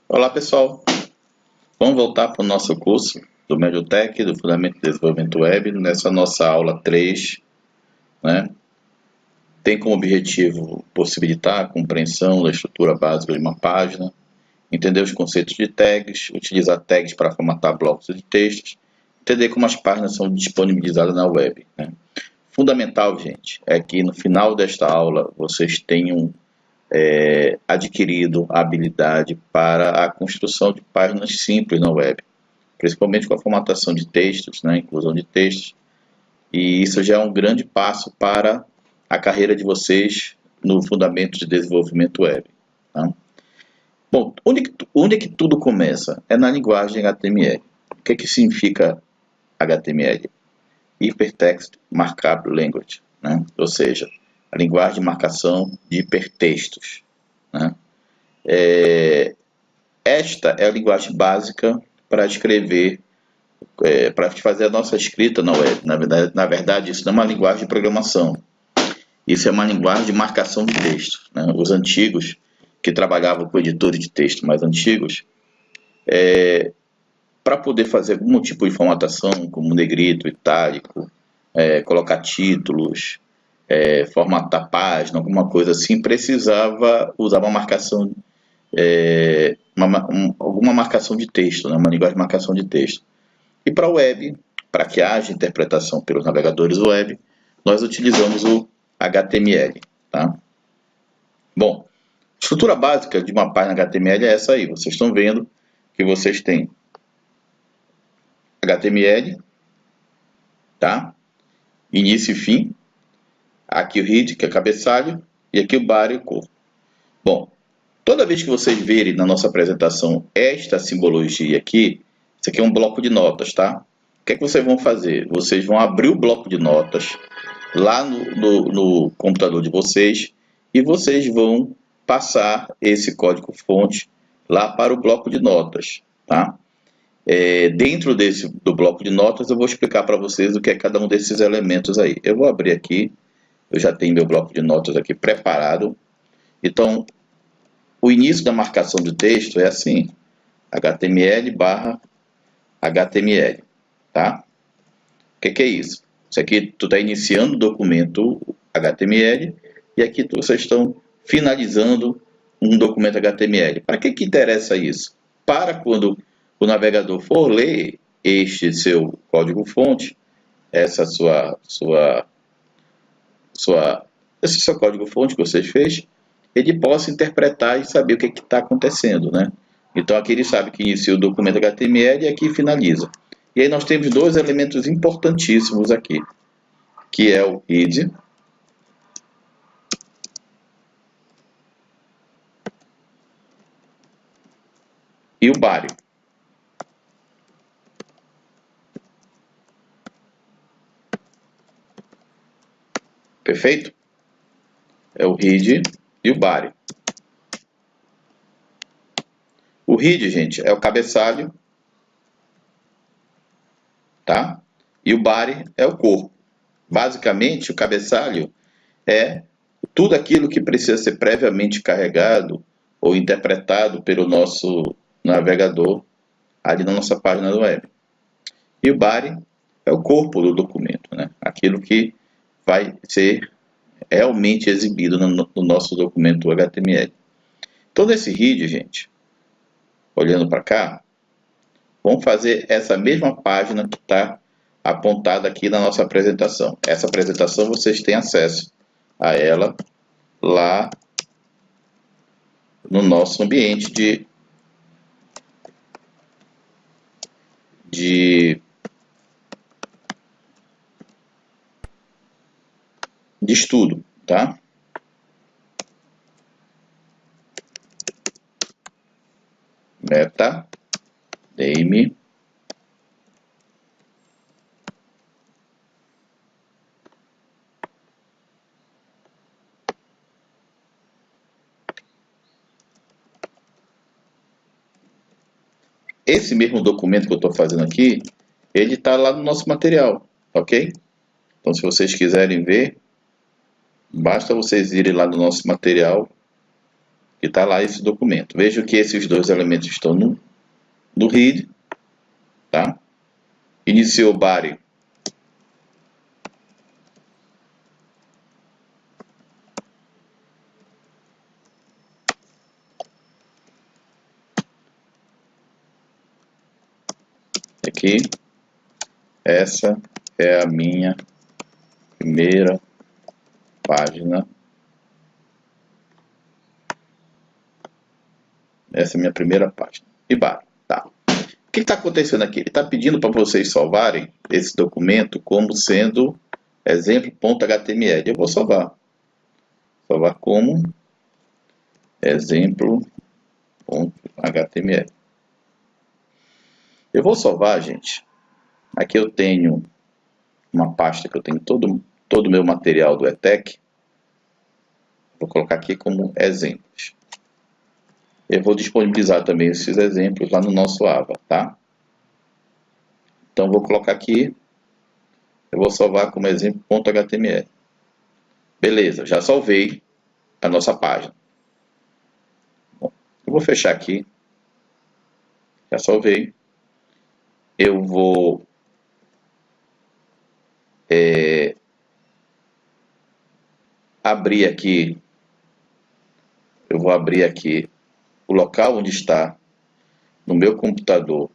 Olá pessoal, vamos voltar para o nosso curso do Mediotech, do Fundamento de Desenvolvimento Web, nessa nossa aula 3, né? Tem como objetivo possibilitar a compreensão da estrutura básica de uma página, entender os conceitos de tags, utilizar tags para formatar blocos de textos, entender como as páginas são disponibilizadas na web, né? Fundamental, gente, é que no final desta aula vocês tenham adquirido a habilidade para a construção de páginas simples na web, principalmente com a formatação de textos, né, inclusão de textos, e isso já é um grande passo para a carreira de vocês no fundamento de desenvolvimento web. Tá? Bom, onde é que tudo começa? É na linguagem HTML. O que significa HTML? Hypertext Markup Language, né? Ou seja, a linguagem de marcação de hipertextos. Né? Esta é a linguagem básica para escrever, para fazer a nossa escrita na web. Na verdade, isso não é uma linguagem de programação. Isso é uma linguagem de marcação de texto. Né? Os antigos, que trabalhavam com editores de texto mais antigos, para poder fazer algum tipo de formatação, como negrito, itálico, colocar títulos, formatar página, alguma coisa assim, precisava usar uma marcação, alguma marcação de texto, né? Uma linguagem de marcação de texto. E para a web, para que haja interpretação pelos navegadores web, nós utilizamos o HTML. Tá? Bom, estrutura básica de uma página HTML é essa aí. Vocês estão vendo que vocês têm HTML, tá? Início e fim. Aqui o head, que é cabeçalho, e aqui o body, o corpo. Bom, toda vez que vocês verem na nossa apresentação esta simbologia aqui, isso aqui é um bloco de notas, tá? O que é que vocês vão fazer? Vocês vão abrir o bloco de notas lá no computador de vocês e vocês vão passar esse código-fonte lá para o bloco de notas, tá? Dentro do bloco de notas eu vou explicar para vocês o que é cada um desses elementos aí. Eu vou abrir aqui, eu já tenho meu bloco de notas aqui preparado. Então, o início da marcação de texto é assim, HTML/HTML, tá? O que é isso? Isso aqui tu está iniciando o documento HTML e aqui vocês estão finalizando um documento HTML. Para que interessa isso? Para quando o navegador for ler este seu código-fonte, esse seu código-fonte que você fez, ele possa interpretar e saber o que está acontecendo, né? Então aqui ele sabe que inicia o documento HTML e aqui finaliza. E aí nós temos dois elementos importantíssimos aqui, que é o head e o body. Perfeito? É o head e o body. O head, gente, é o cabeçalho, tá? E o body é o corpo. Basicamente, o cabeçalho é tudo aquilo que precisa ser previamente carregado ou interpretado pelo nosso navegador ali na nossa página do web. E o body é o corpo do documento, né? Aquilo que vai ser realmente exibido no nosso documento HTML. Então, nesse head, gente, olhando para cá, vamos fazer essa mesma página que está apontada aqui na nossa apresentação. Essa apresentação vocês têm acesso a ela lá no nosso ambiente de estudo, tá? Meta name esse mesmo documento que eu estou fazendo aqui, ele está lá no nosso material, ok? Então, se vocês quiserem ver, basta vocês irem lá no nosso material que está lá esse documento. Veja que esses dois elementos estão no read, tá? Iniciou body aqui. Essa é a minha primeira página. Essa é a minha primeira página. E body, tá? O que está acontecendo aqui? Ele está pedindo para vocês salvarem esse documento como sendo exemplo.html. Eu vou salvar. Salvar como exemplo.html. Eu vou salvar, gente. Aqui eu tenho uma pasta que eu tenho todo o meu material do ETEC. Vou colocar aqui como exemplos. Eu vou disponibilizar também esses exemplos lá no nosso Ava, tá? Então, vou colocar aqui, eu vou salvar como exemplo.html. Beleza, já salvei a nossa página. Bom, eu vou fechar aqui. Já salvei. Eu vou abrir aqui. Eu vou abrir aqui o local onde está no meu computador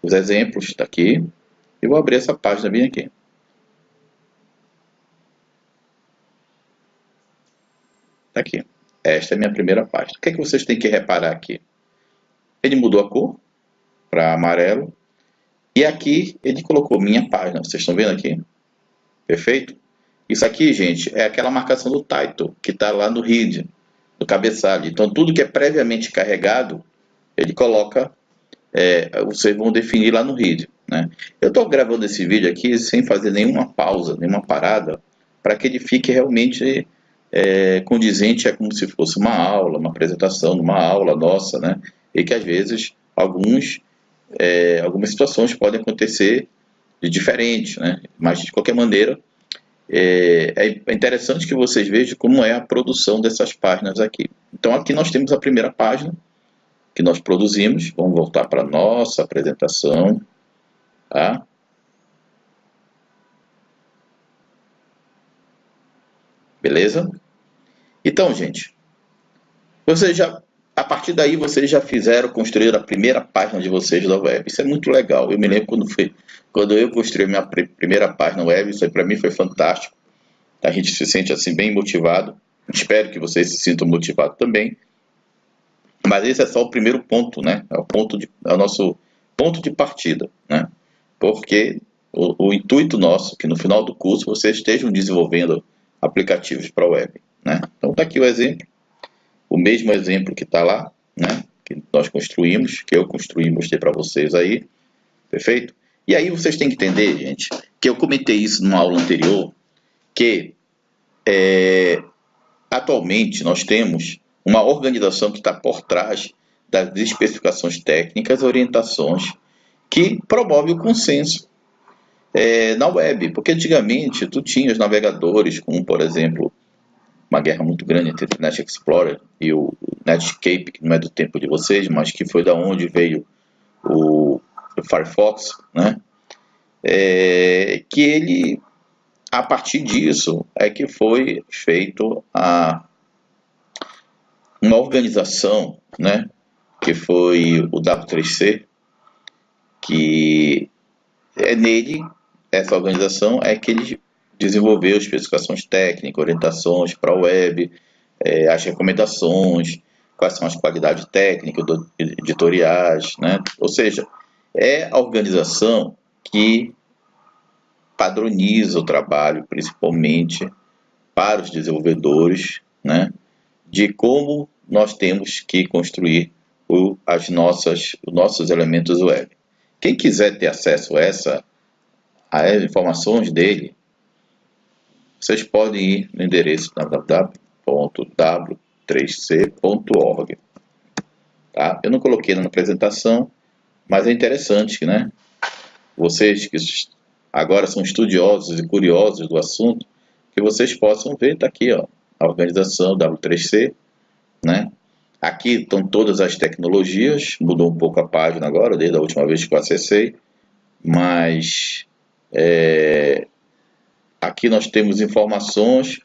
os exemplos, está aqui, e vou abrir essa página bem aqui. Está aqui. Esta é a minha primeira página. O que é que vocês têm que reparar aqui? Ele mudou a cor para amarelo, e aqui ele colocou minha página. Vocês estão vendo aqui? Perfeito? Isso aqui, gente, é aquela marcação do title, que está lá no head, do cabeçalho. Então, tudo que é previamente carregado, ele coloca, vocês vão definir lá no head, né? Eu estou gravando esse vídeo aqui sem fazer nenhuma pausa, nenhuma parada, para que ele fique realmente condizente, é como se fosse uma aula, uma apresentação, uma aula nossa, né? E que às vezes algumas situações podem acontecer de diferente, né? Mas de qualquer maneira, é interessante que vocês vejam como é a produção dessas páginas aqui. Então aqui nós temos a primeira página que nós produzimos. Vamos voltar para a nossa apresentação, tá? Beleza? Então, gente, a partir daí vocês já construir a primeira página de vocês da web. Isso é muito legal. Eu me lembro quando eu construí a minha primeira página web, isso aí para mim foi fantástico. A gente se sente assim bem motivado. Espero que vocês se sintam motivados também. Mas esse é só o primeiro ponto, né? É o nosso ponto de partida, né? Porque o intuito nosso é que no final do curso vocês estejam desenvolvendo aplicativos para a web, né? Então está aqui o exemplo, o mesmo exemplo que está lá, né? Que nós construímos, que eu construí e mostrei para vocês aí, perfeito? E aí vocês têm que entender, gente, que eu comentei isso numa aula anterior, que atualmente nós temos uma organização que está por trás das especificações técnicas e orientações que promove o consenso na web. Porque antigamente tu tinha os navegadores, como por exemplo, uma guerra muito grande entre o Internet Explorer e o Netscape, que não é do tempo de vocês, mas que foi da onde veio o Firefox, né? Que ele, a partir disso, é que foi feito uma organização, né, que foi o W3C, que nele, essa organização é que ele desenvolveu especificações técnicas, orientações para a web, as recomendações, quais são as qualidades técnicas, editoriais, né? Ou seja, é a organização que padroniza o trabalho, principalmente para os desenvolvedores, né, de como nós temos que construir os nossos elementos web. Quem quiser ter acesso a informações dele, vocês podem ir no endereço www.w3c.org. Tá? Eu não coloquei na apresentação, mas é interessante, né? Vocês que agora são estudiosos e curiosos do assunto, que vocês possam ver, está aqui, ó, a organização W3C, né? Aqui estão todas as tecnologias, mudou um pouco a página agora, desde a última vez que eu acessei, mas aqui nós temos informações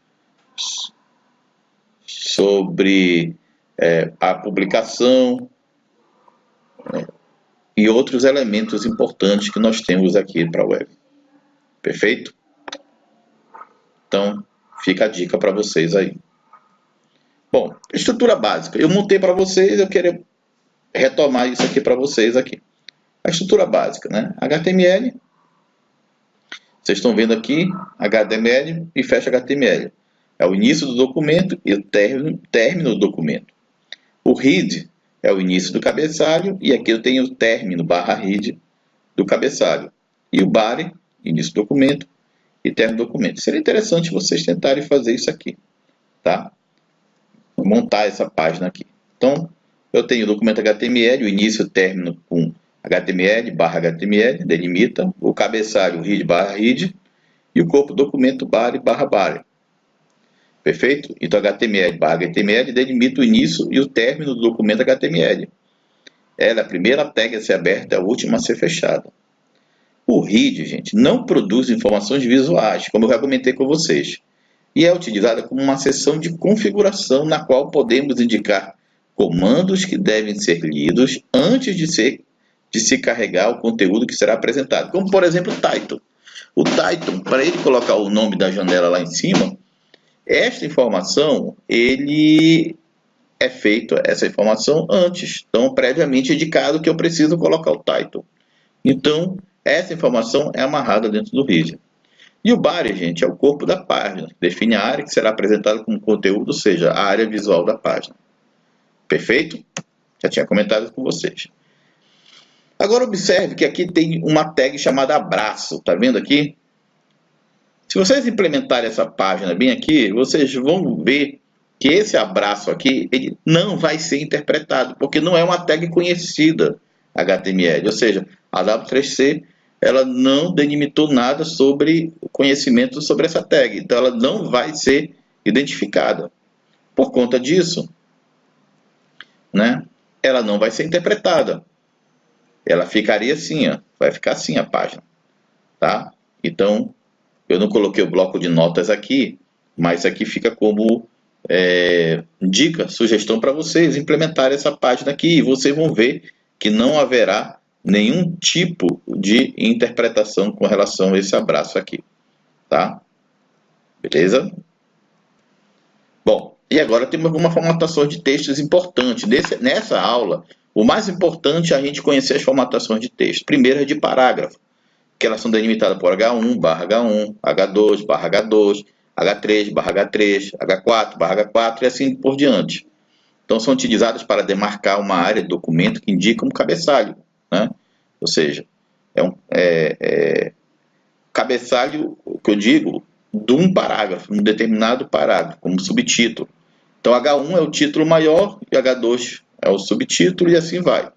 sobre a publicação, né, e outros elementos importantes que nós temos aqui para a web. Perfeito? Então, fica a dica para vocês aí. Bom, estrutura básica. Eu montei para vocês, eu quero retomar isso aqui para vocês aqui. A estrutura básica, né? HTML. Vocês estão vendo aqui, HTML e fecha HTML. É o início do documento e o término do documento. O head é o início do cabeçalho e aqui eu tenho o término /head do cabeçalho. E o body, início do documento e término do documento. Seria interessante vocês tentarem fazer isso aqui, tá? Montar essa página aqui. Então, eu tenho o documento HTML, o início e o término com HTML, /HTML, delimita, o cabeçalho head /head e o corpo documento body /body. Perfeito? Então, HTML delimita o início e o término do documento HTML. Ela é a primeira tag a ser aberta e a última a ser fechada. O head, gente, não produz informações visuais, como eu já comentei com vocês, e é utilizada como uma seção de configuração na qual podemos indicar comandos que devem ser lidos antes de se carregar o conteúdo que será apresentado, como por exemplo o title. O title, para ele colocar o nome da janela lá em cima, esta informação, ele é feito essa informação antes, então previamente indicado que eu preciso colocar o title. Então, essa informação é amarrada dentro do header. E o body, gente, é o corpo da página, que define a área que será apresentada como conteúdo, ou seja, a área visual da página. Perfeito? Já tinha comentado com vocês. Agora observe que aqui tem uma tag chamada abraço, tá vendo aqui? Se vocês implementarem essa página bem aqui, vocês vão ver que esse abraço aqui ele não vai ser interpretado, porque não é uma tag conhecida HTML, ou seja, a W3C ela não delimitou nada sobre o conhecimento sobre essa tag, então ela não vai ser identificada. Por conta disso, né, ela não vai ser interpretada. Ela ficaria assim, ó, vai ficar assim a página, tá? Então, eu não coloquei o bloco de notas aqui, mas aqui fica como dica, sugestão para vocês implementarem essa página aqui e vocês vão ver que não haverá nenhum tipo de interpretação com relação a esse abraço aqui, tá? Beleza? Bom, e agora temos algumas formatações de textos importantes. Nessa aula, o mais importante é a gente conhecer as formatações de texto. Primeiro é de parágrafo, que elas são delimitadas por H1/H1, H2/H2, H3/H3, H4/H4 e assim por diante. Então, são utilizadas para demarcar uma área do documento que indica um cabeçalho, né? Ou seja, cabeçalho, o que eu digo, de um parágrafo, um determinado parágrafo, como subtítulo. Então, H1 é o título maior e H2 é o subtítulo e assim vai.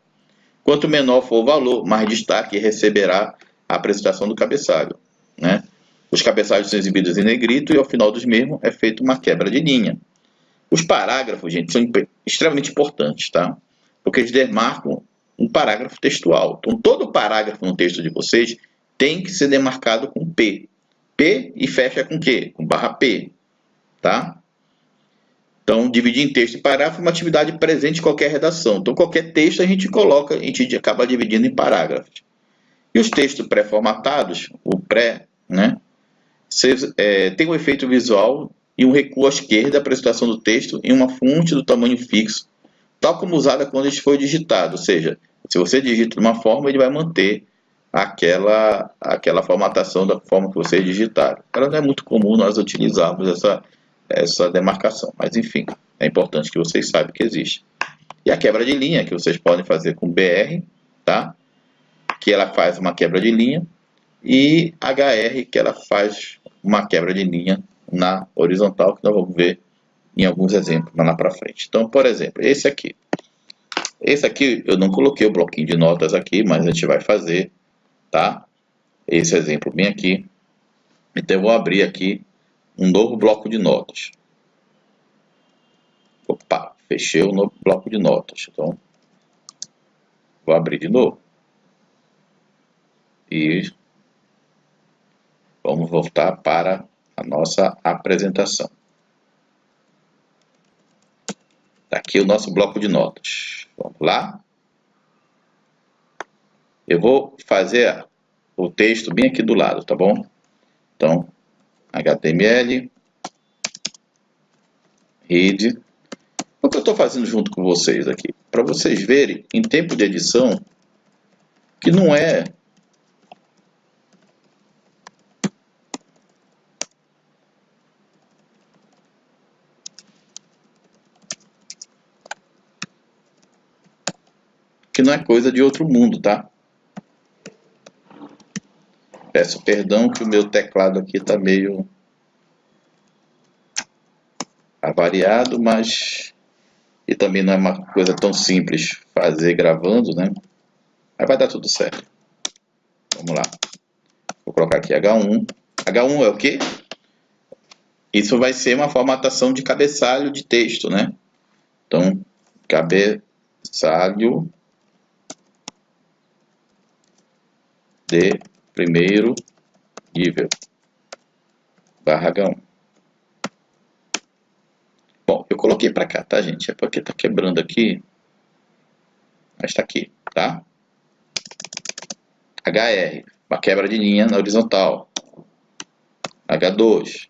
Quanto menor for o valor, mais destaque receberá a apresentação do cabeçalho, né? Os cabeçalhos são exibidos em negrito e ao final dos mesmos é feita uma quebra de linha. Os parágrafos, gente, são extremamente importantes, tá? Porque eles demarcam um parágrafo textual. Então, todo parágrafo no texto de vocês tem que ser demarcado com P. P e fecha com quê? Com /P, tá? Então, dividir em texto e parágrafo é uma atividade presente em qualquer redação. Então, qualquer texto a gente acaba dividindo em parágrafos. E os textos pré-formatados, o pré, né, tem um efeito visual e um recuo à esquerda da apresentação do texto em uma fonte do tamanho fixo, tal como usada quando ele foi digitado. Ou seja, se você digita de uma forma, ele vai manter aquela formatação da forma que vocês digitaram. Ela não é muito comum nós utilizarmos essa demarcação, mas enfim, é importante que vocês saibam que existe. E a quebra de linha, que vocês podem fazer com BR, tá? Que ela faz uma quebra de linha, e HR, que ela faz uma quebra de linha na horizontal, que nós vamos ver em alguns exemplos lá para frente. Então, por exemplo, esse aqui. Esse aqui eu não coloquei o bloquinho de notas aqui, mas a gente vai fazer, tá? Esse exemplo bem aqui. Então, eu vou abrir aqui um novo bloco de notas. Opa, fechei o novo bloco de notas. Então, vou abrir de novo. E vamos voltar para a nossa apresentação. Está aqui o nosso bloco de notas. Vamos lá. Eu vou fazer o texto bem aqui do lado, tá bom? Então, HTML, read. O que eu estou fazendo junto com vocês aqui? Para vocês verem, em tempo de edição, que não é coisa de outro mundo, tá? Peço perdão que o meu teclado aqui está meio avariado, mas e também não é uma coisa tão simples fazer gravando, né? Mas vai dar tudo certo. Vamos lá. Vou colocar aqui H1. H1 é o quê? Isso vai ser uma formatação de cabeçalho de texto, né? Então, cabeçalho de primeiro nível, barra H1. Bom, eu coloquei para cá, tá, gente? É porque tá quebrando aqui, mas tá aqui, tá? HR, uma quebra de linha na horizontal. H2.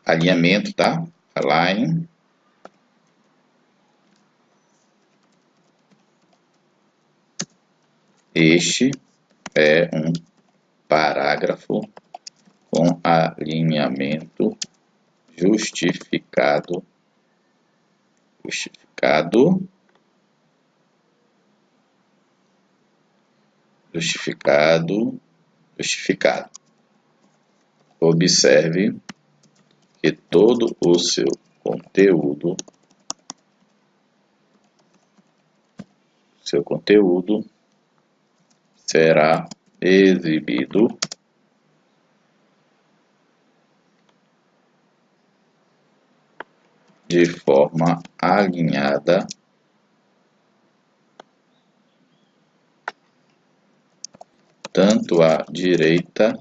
Alinhamento, tá? Align. Este é um parágrafo com alinhamento justificado, Observe que todo o seu conteúdo será exibido de forma alinhada tanto à direita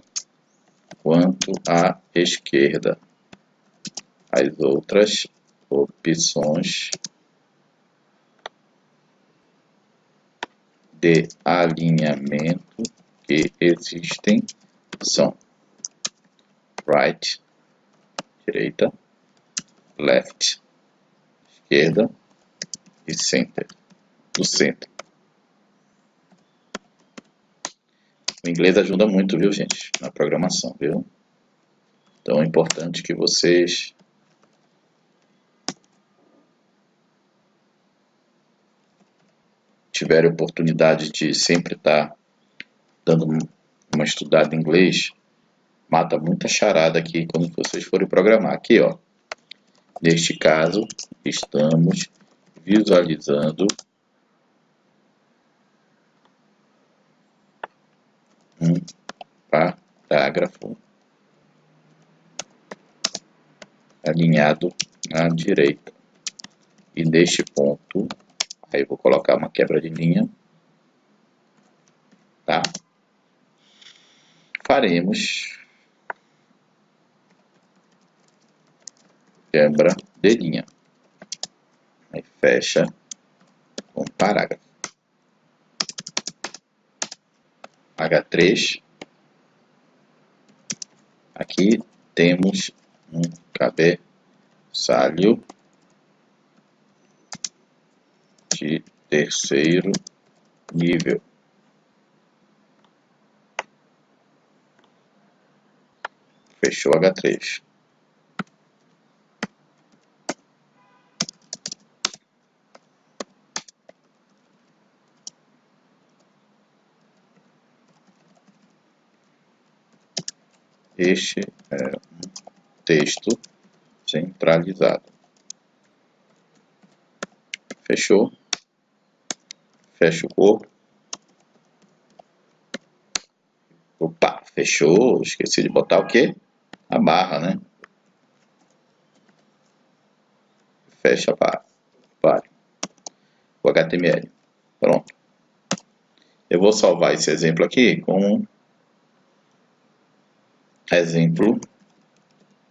quanto à esquerda. As outras opções de alinhamento que existem são right, direita, left, esquerda, e center, do centro. O inglês ajuda muito, viu, gente, na programação, viu? Então é importante que vocês tiverem oportunidade de sempre estar dando uma estudada em inglês, mata muita charada aqui quando vocês forem programar. Aqui, ó, neste caso, estamos visualizando um parágrafo alinhado à direita. E neste ponto, aí eu vou colocar uma quebra de linha, tá? Faremos quebra de linha. Aí fecha com parágrafo. H3. Aqui temos um cabeçalho de terceiro nível. Fechou H3. Este é um texto centralizado. Fechou? Fecha o corpo. Opa, fechou. Esqueci de botar o quê? A barra, né? Fecha a barra. Pare. O HTML. Pronto. Eu vou salvar esse exemplo aqui como exemplo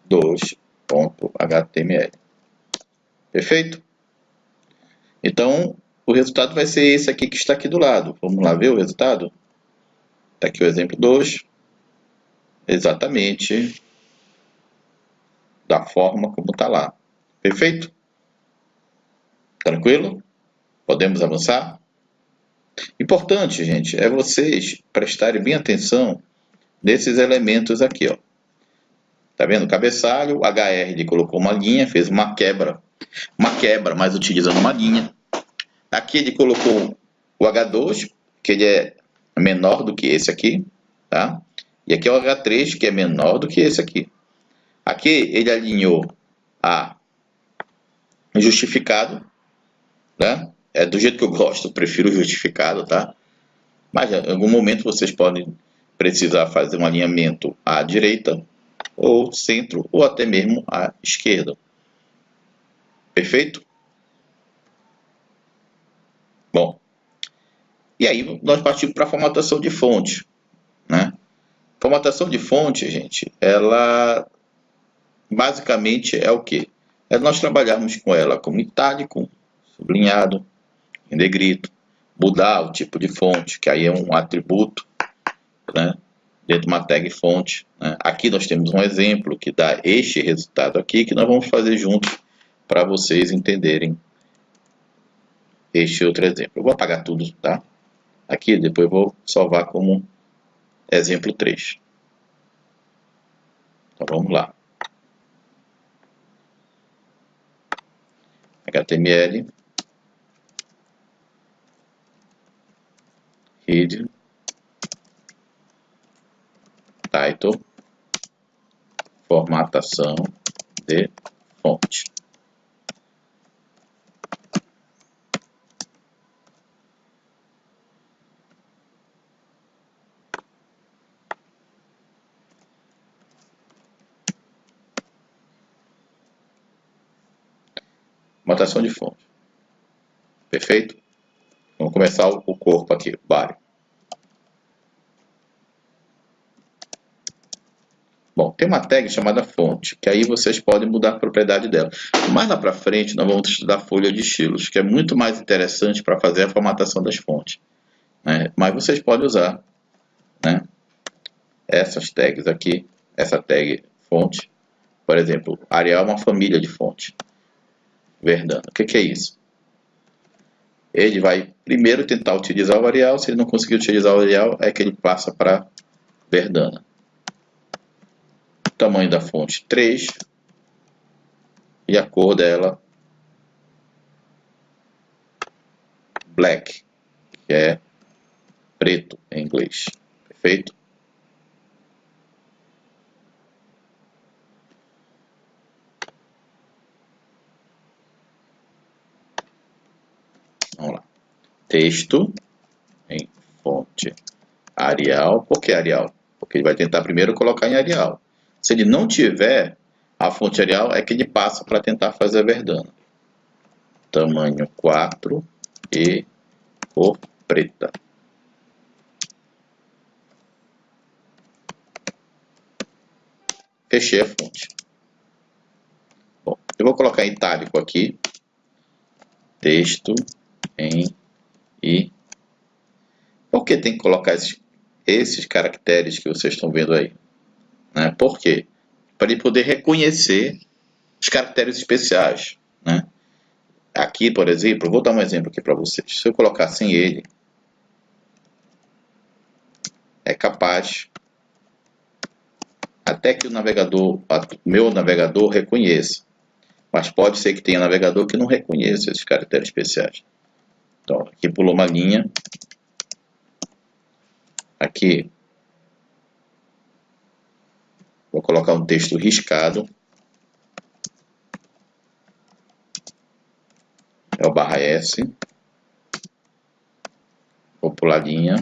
2.html. Perfeito? Então, o resultado vai ser esse aqui que está aqui do lado. Vamos lá ver o resultado? Está aqui o exemplo 2. Exatamente da forma como está lá. Perfeito? Tranquilo? Podemos avançar? Importante, gente, é vocês prestarem bem atenção nesses elementos aqui, ó. Tá vendo? O cabeçalho, o HR ele colocou uma linha, fez uma quebra, mas utilizando uma linha. Aqui ele colocou o H2, que ele é menor do que esse aqui, tá? E aqui é o H3, que é menor do que esse aqui. Aqui ele alinhou a justificado, né? É do jeito que eu gosto, eu prefiro justificado, tá? Mas em algum momento vocês podem precisar fazer um alinhamento à direita, ou centro, ou até mesmo à esquerda. Perfeito? Bom, e aí nós partimos para a formatação de fonte, né? Formatação de fonte, gente, ela basicamente é o quê? É nós trabalharmos com ela como itálico, sublinhado, em negrito, mudar o tipo de fonte, que aí é um atributo, né, dentro de uma tag fonte, né? Aqui nós temos um exemplo que dá este resultado aqui, que nós vamos fazer juntos para vocês entenderem este outro exemplo. Eu vou apagar tudo, tá? Aqui depois eu vou salvar como exemplo 3. Então vamos lá. HTML, head, title, formatação de fonte. Formatação de fonte. Perfeito? Vamos começar o corpo aqui, o body. Bom, tem uma tag chamada fonte, que aí vocês podem mudar a propriedade dela. Mais lá para frente, nós vamos estudar folha de estilos, que é muito mais interessante para fazer a formatação das fontes, né? Mas vocês podem usar, né, essas tags aqui, essa tag fonte. Por exemplo, Arial é uma família de fonte. Verdana. O que é isso? Ele vai primeiro tentar utilizar o Arial. Se ele não conseguir utilizar o Arial, é que ele passa para Verdana. Tamanho da fonte 3 e a cor dela black, que é preto em inglês. Perfeito? Vamos lá. Texto em fonte Arial. Por que Arial? Porque ele vai tentar primeiro colocar em Arial. Se ele não tiver a fonte Arial, é que ele passa para tentar fazer a Verdana. Tamanho 4 e cor preta. Fechei a fonte. Bom, eu vou colocar em itálico aqui. Texto em I. Por que tem que colocar esses caracteres que vocês estão vendo aí? Né? Por quê? Para ele poder reconhecer os caracteres especiais, né? Aqui, por exemplo, vou dar um exemplo aqui para vocês. Se eu colocar sem ele, é capaz até que o meu navegador reconheça. Mas pode ser que tenha navegador que não reconheça esses caracteres especiais. Então, aqui pulou uma linha. Aqui Vou colocar um texto riscado. É o /S. Vou pular linha.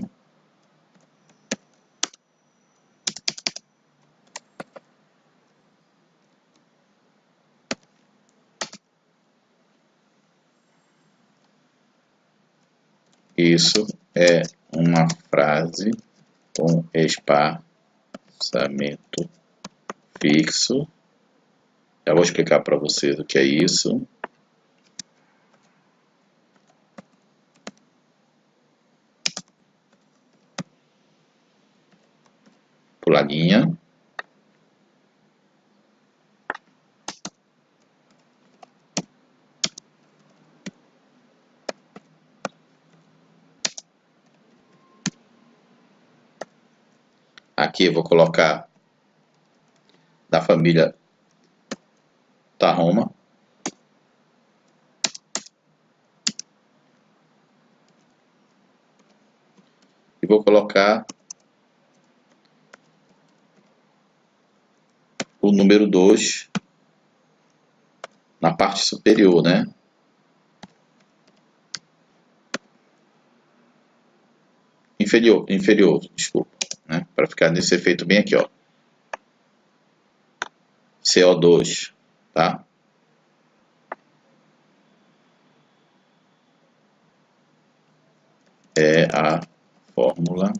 Isso é uma frase com espaçamento fixo. Já vou explicar para vocês o que é isso. Pular linha. Aqui eu vou colocar da família Tahoma. E vou colocar o número 2 na parte superior, né? Inferior, desculpa, né? Para ficar nesse efeito bem aqui, ó. CO2, tá? É a fórmula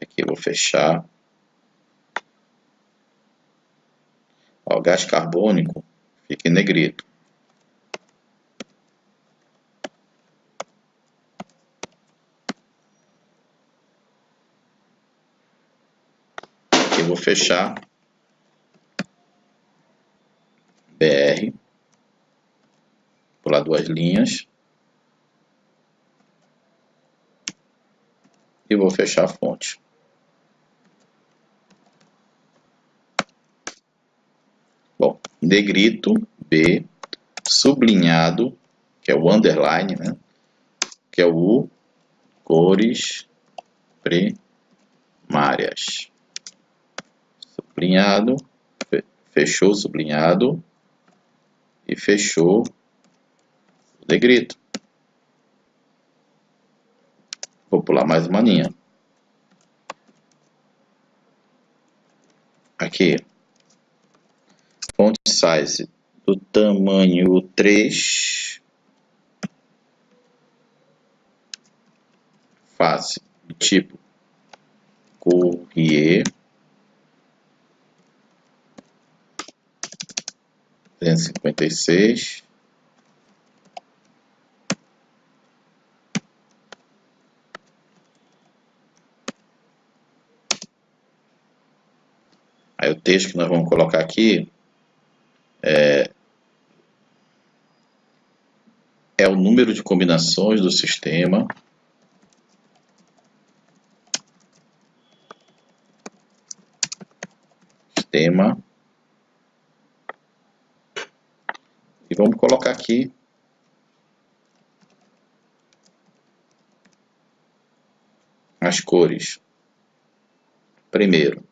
aqui, eu vou fechar. Ó, o gás carbônico fica em negrito. Aqui eu vou fechar. BR. Pular duas linhas. E vou fechar a fonte. Bom, negrito, B, sublinhado, que é o underline, né? Que é o U, cores primárias. Sublinhado, fechou sublinhado e fechou o negrito. Vou pular mais uma linha. Aqui, font size do tamanho 3, face do tipo Courier, 256. Aí o texto que nós vamos colocar aqui é o número de combinações do sistema. E vamos colocar aqui as cores. Primeiro,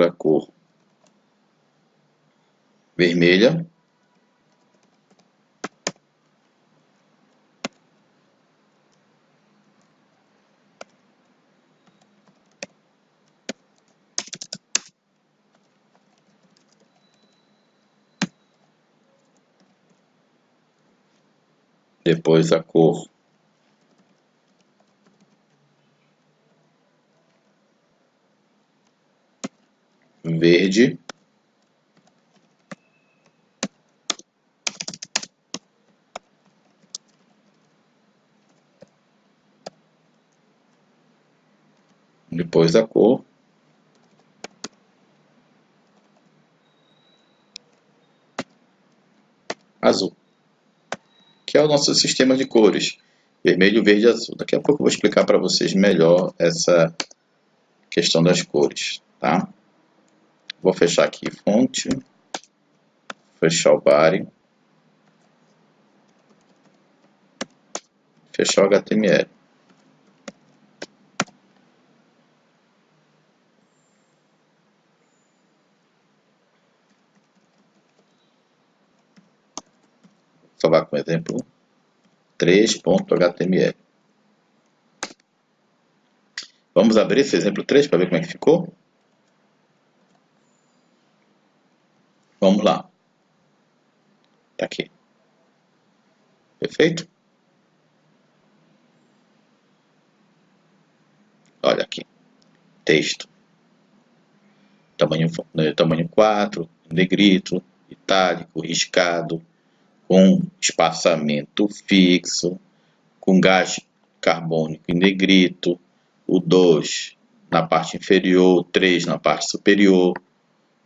a cor vermelha. Depois a cor verde. Depois a cor azul, que é o nosso sistema de cores. vermelho, verde e azul. Daqui a pouco eu vou explicar para vocês melhor essa questão das cores, tá? Vou fechar aqui fonte, fechar o body, fechar o HTML. Salvar com exemplo 3.html. Vamos abrir esse exemplo 3 para ver como é que ficou? Vamos lá. Tá aqui. Perfeito? Olha aqui. Texto. Tamanho 4, negrito, itálico, riscado, com espaçamento fixo, com gás carbônico em negrito, o 2 na parte inferior, o 3 na parte superior,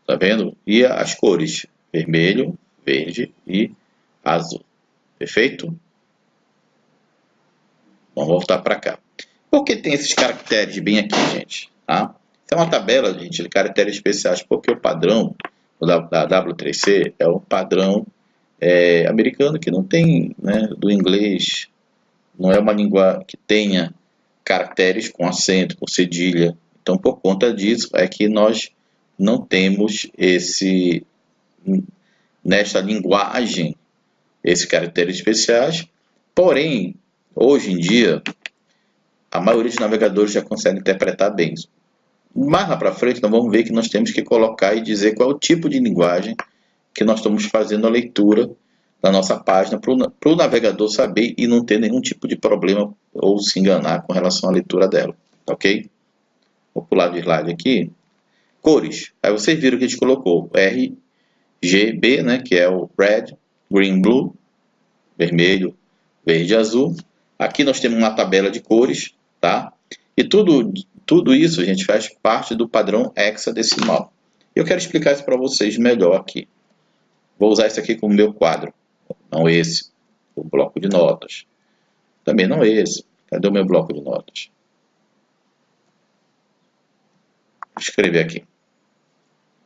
tá vendo? E as cores, vermelho, verde e azul, perfeito? Vamos voltar para cá. Por que tem esses caracteres bem aqui, gente? Tá? Isso é uma tabela, gente, de caracteres especiais, porque o padrão da W3C é um padrão americano que não tem, né, do inglês, não é uma língua que tenha caracteres com acento, com cedilha. Então, por conta disso, é que nós não temos nesta linguagem, esses caracteres especiais. Porém, hoje em dia, a maioria dos navegadores já consegue interpretar bem isso. Mais lá para frente, nós vamos ver que nós temos que colocar e dizer qual é o tipo de linguagem que nós estamos fazendo a leitura da nossa página para o navegador saber e não ter nenhum tipo de problema ou se enganar com relação à leitura dela, ok? Vou pular de slide aqui. Cores. Aí vocês viram que a gente colocou RGB, né, que é o Red, Green, Blue, vermelho, verde e azul. Aqui nós temos uma tabela de cores, tá? E tudo isso a gente faz parte do padrão hexadecimal. Eu quero explicar isso para vocês melhor aqui. Vou usar isso aqui como meu quadro, não esse, o bloco de notas. Também não esse. Cadê o meu bloco de notas? Vou escrever aqui.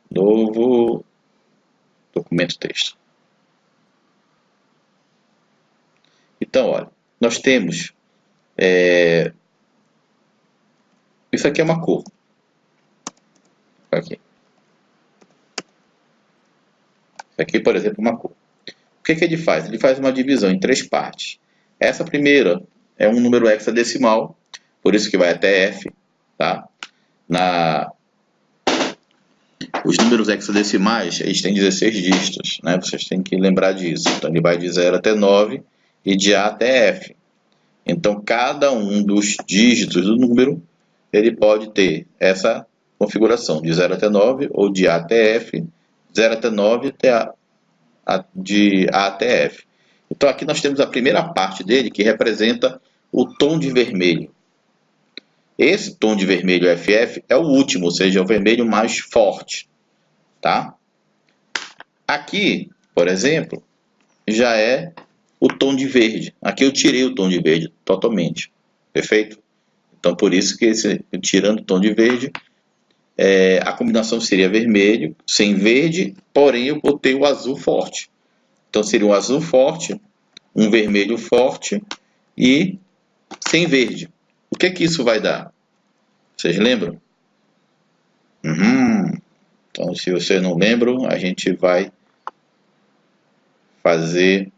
Novo documento texto. Então, olha, nós temos isso aqui é uma cor. Aqui. Isso aqui, por exemplo, é uma cor. O que ele faz? Ele faz uma divisão em 3 partes. Essa primeira é um número hexadecimal, por isso que vai até F, tá? Os números hexadecimais, eles têm 16 dígitos, né? Vocês têm que lembrar disso. Então, ele vai de 0 até 9 e de A até F. Então, cada um dos dígitos do número, ele pode ter essa configuração de 0 até 9 ou de A até F, 0 até 9 de A até F. Então, aqui nós temos a primeira parte dele, que representa o tom de vermelho. Esse tom de vermelho FF é o último, ou seja, é o vermelho mais forte, tá? Aqui, por exemplo, já é o tom de verde. Aqui eu tirei o tom de verde totalmente, perfeito? Então, por isso que tirando o tom de verde, a combinação seria vermelho, sem verde, porém eu botei o azul forte. Então, seria um azul forte, um vermelho forte e sem verde. O que que isso vai dar? Vocês lembram? Então, se vocês não lembram, a gente vai fazer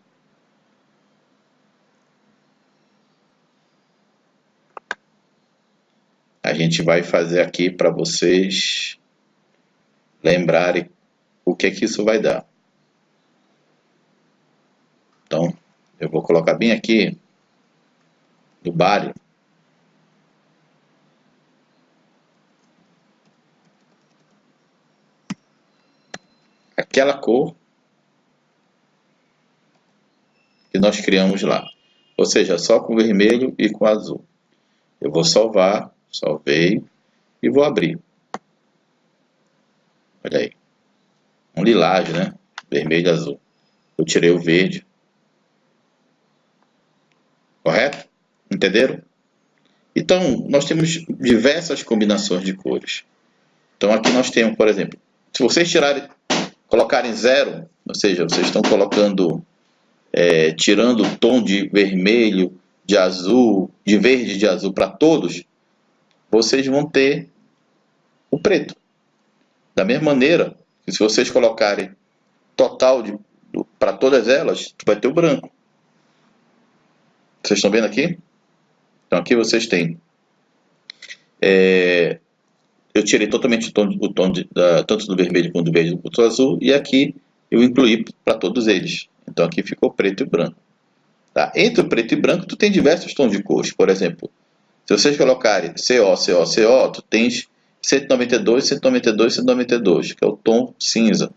aqui para vocês lembrarem o que que isso vai dar. Então, eu vou colocar bem aqui no body. Aquela cor que nós criamos lá. Ou seja, só com vermelho e com azul. Eu vou salvar, salvei e vou abrir. Olha aí. Um lilás, né? Vermelho e azul. Eu tirei o verde. Correto? Entenderam? Então, nós temos diversas combinações de cores. Então, aqui nós temos, por exemplo, se vocês colocarem 0, ou seja, vocês estão colocando, tirando o tom de vermelho, de azul, de verde, de azul para todos, vocês vão ter o preto. Da mesma maneira que se vocês colocarem total para todas elas, vai ter o branco. Vocês estão vendo aqui? Então aqui vocês têm. Eu tirei totalmente o tom tanto do vermelho quanto do verde quanto do azul, e aqui eu incluí para todos eles. Então aqui ficou preto e branco. Tá? Entre o preto e branco, tu tem diversos tons de cores. Por exemplo, se vocês colocarem CO, CO, CO, tu tens 192, 192, 192, que é o tom cinza.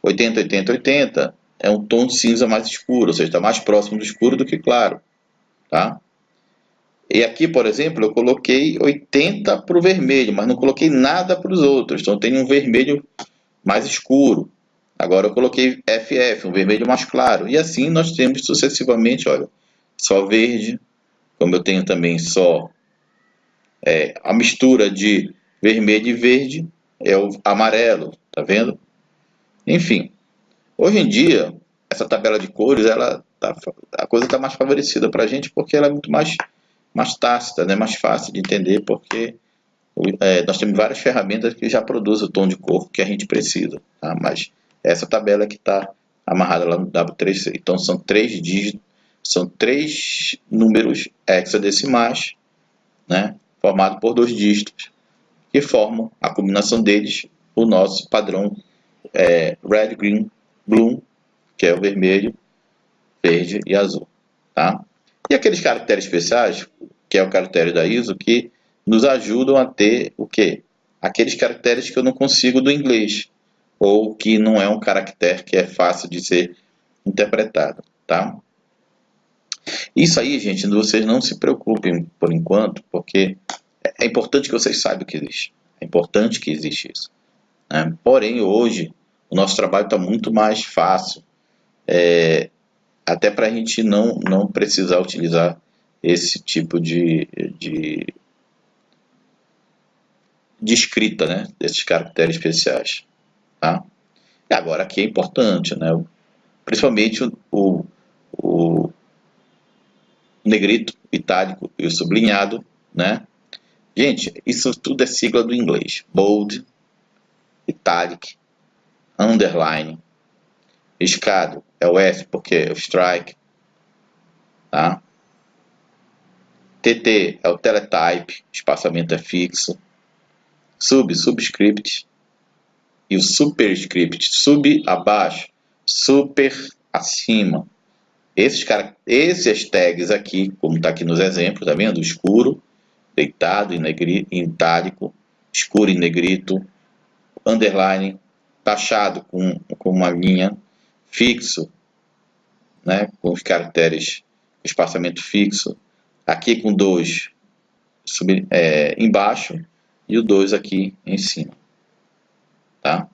80, 80, 80 é um tom cinza mais escuro, ou seja, está mais próximo do escuro do que claro. Tá? E aqui, por exemplo, eu coloquei 80 para o vermelho, mas não coloquei nada para os outros. Então tem um vermelho mais escuro. Agora eu coloquei FF, um vermelho mais claro. E assim nós temos sucessivamente, olha, só verde, como eu tenho também só a mistura de vermelho e verde, é o amarelo, tá vendo? Enfim, hoje em dia, essa tabela de cores, a coisa está mais favorecida para a gente porque ela é muito mais tácita, né? Mais fácil de entender, porque nós temos várias ferramentas que já produzem o tom de cor que a gente precisa, tá? Mas essa tabela que está amarrada lá no W3C. Então são 3 dígitos, são 3 números hexadecimais, né? Formado por 2 dígitos, que formam a combinação deles, o nosso padrão Red, Green, Blue, que é o vermelho, verde e azul. Tá? E aqueles caracteres especiais, que é o caractere da ISO, que nos ajudam a ter o quê? Aqueles caracteres que eu não consigo do inglês, ou que não é um caractere que é fácil de ser interpretado. Tá? Isso aí, gente, vocês não se preocupem por enquanto, porque é importante que vocês saibam que existe. É importante que existe isso. Né? Porém, hoje, o nosso trabalho está muito mais fácil, até para a gente não precisar utilizar esse tipo de escrita, né? Desses caracteres especiais. Tá? E agora aqui é importante, né? Principalmente o negrito, itálico e o sublinhado, né? Gente, isso tudo é sigla do inglês. Bold, italic, underline, riscado é o S porque é o strike, tá? TT é o teletype, espaçamento é fixo. Subscript e o superscript, sub abaixo, super acima. Esses tags aqui, como está aqui nos exemplos, tá vendo? Escuro, deitado em itálico, escuro em negrito, underline, taxado com uma linha, fixo, né? Com os caracteres, espaçamento fixo, aqui com 2 embaixo e o 2 aqui em cima. Tá?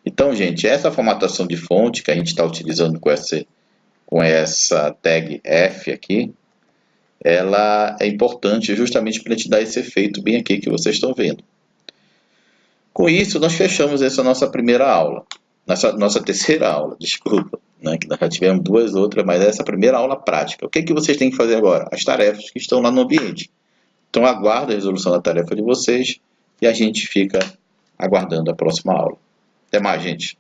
Então, gente, essa formatação de fonte que a gente está utilizando com essa tag F aqui, ela é importante justamente para te dar esse efeito bem aqui que vocês estão vendo. Com isso, nós fechamos essa nossa primeira aula, nossa terceira aula, desculpa, né, que nós já tivemos 2 outras, mas essa primeira aula prática. O que vocês têm que fazer agora? As tarefas que estão lá no ambiente. Então, aguardo a resolução da tarefa de vocês e a gente fica aguardando a próxima aula. Até mais, gente!